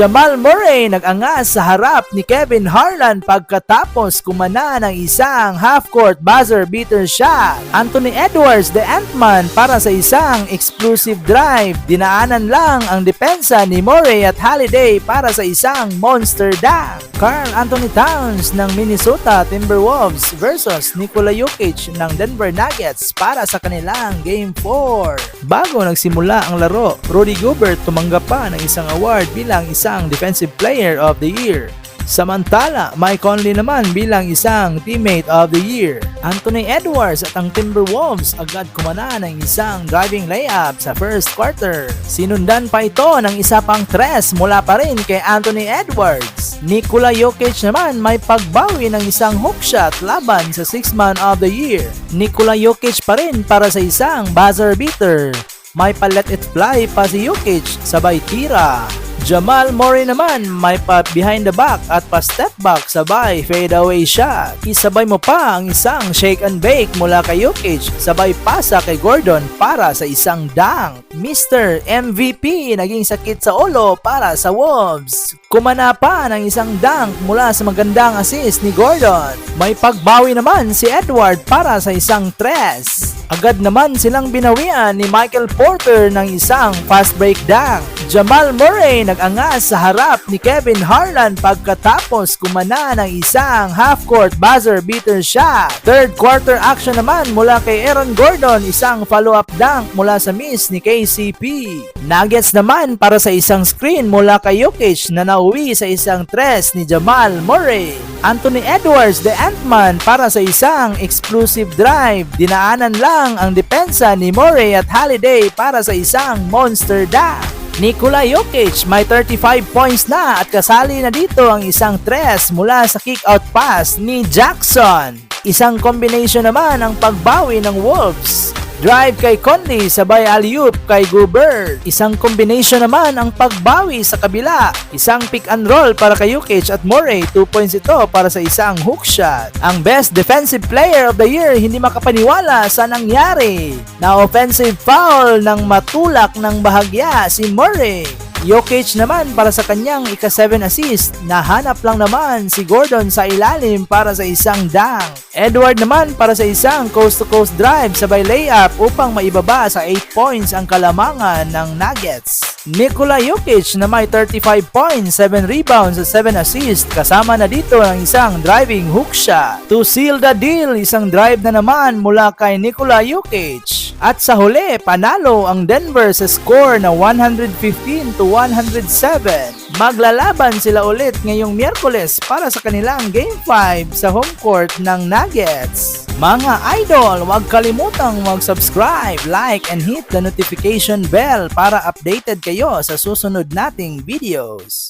Jamal Murray nag-angas sa harap ni Kevin Harlan pagkatapos kumana ng isang half-court buzzer beater shot. Anthony Edwards, the Ant-Man para sa isang explosive drive. Dinaanan lang ang depensa ni Murray at Holiday para sa isang monster dunk. Karl Anthony Towns ng Minnesota Timberwolves versus Nikola Jokic ng Denver Nuggets para sa kanilang Game 4. Bago nagsimula ang laro, Rudy Gobert tumanggap pa ng isang award bilang isang Defensive Player of the Year. Samantala, Mike Conley naman bilang isang Teammate of the Year. Anthony Edwards at ang Timberwolves agad kumana ng isang driving layup sa first quarter. Sinundan pa ito ng isa pang tres mula pa rin kay Anthony Edwards. Nikola Jokic naman may pagbawi ng isang hook shot laban sa Sixth Man of the Year. Nikola Jokic pa rin para sa isang buzzer beater. May pa-let it fly pa si Jokic sabay tira. Jamal Murray naman may pa behind the back at pa step back sabay fade away shot. Isabay mo pa ang isang shake and bake mula kay Jokic sabay pasa kay Gordon para sa isang dunk. Mr. MVP naging sakit sa ulo para sa Wolves. Kumana pa ng isang dunk mula sa magandang assist ni Gordon. May pagbawi naman si Edward para sa isang tres. Agad naman silang binawian ni Michael Porter ng isang fast break dunk. Jamal Murray nag-angas sa harap ni Kevin Harlan pagkatapos kumana ng isang half-court buzzer beater shot. Third quarter action naman mula kay Aaron Gordon, isang follow-up dunk mula sa miss ni KCP. Nuggets naman para sa isang screen mula kay Jokic na nauwi sa isang tres ni Jamal Murray. Anthony Edwards, the Ant-Man para sa isang explosive drive. Dinaanan lang ang depensa ni Murray at Holiday para sa isang monster dunk. Nikola Jokic may 35 points na at kasali na dito ang isang tres mula sa kick-out pass ni Jackson. Isang combination naman ang pagbawi ng Wolves. Drive kay Conley sabay alley-oop kay Gobert. Isang combination naman ang pagbawi sa kabila. Isang pick and roll para kay Jokic at Murray. 2 points ito para sa isang hook shot. Ang best defensive player of the year hindi makapaniwala sa nangyari. Na offensive foul ng matulak ng bahagya si Murray. Jokic naman para sa kanyang ika-7 assist, nahanap lang naman si Gordon sa ilalim para sa isang dunk. Edward naman para sa isang coast-to-coast drive sabay layup upang maibaba sa 8 points ang kalamangan ng Nuggets. Nikola Jokic na may 35 points, 7 rebounds at 7 assists kasama na dito ang isang driving hook shot. To seal the deal, isang drive na naman mula kay Nikola Jokic. At sa huli, panalo ang Denver sa score na 115-107. Maglalaban sila ulit ngayong Miyerkules para sa kanilang Game 5 sa home court ng Nuggets. Mga idol, huwag kalimutang mag-subscribe, like, and hit the notification bell para updated kayo sa susunod nating videos.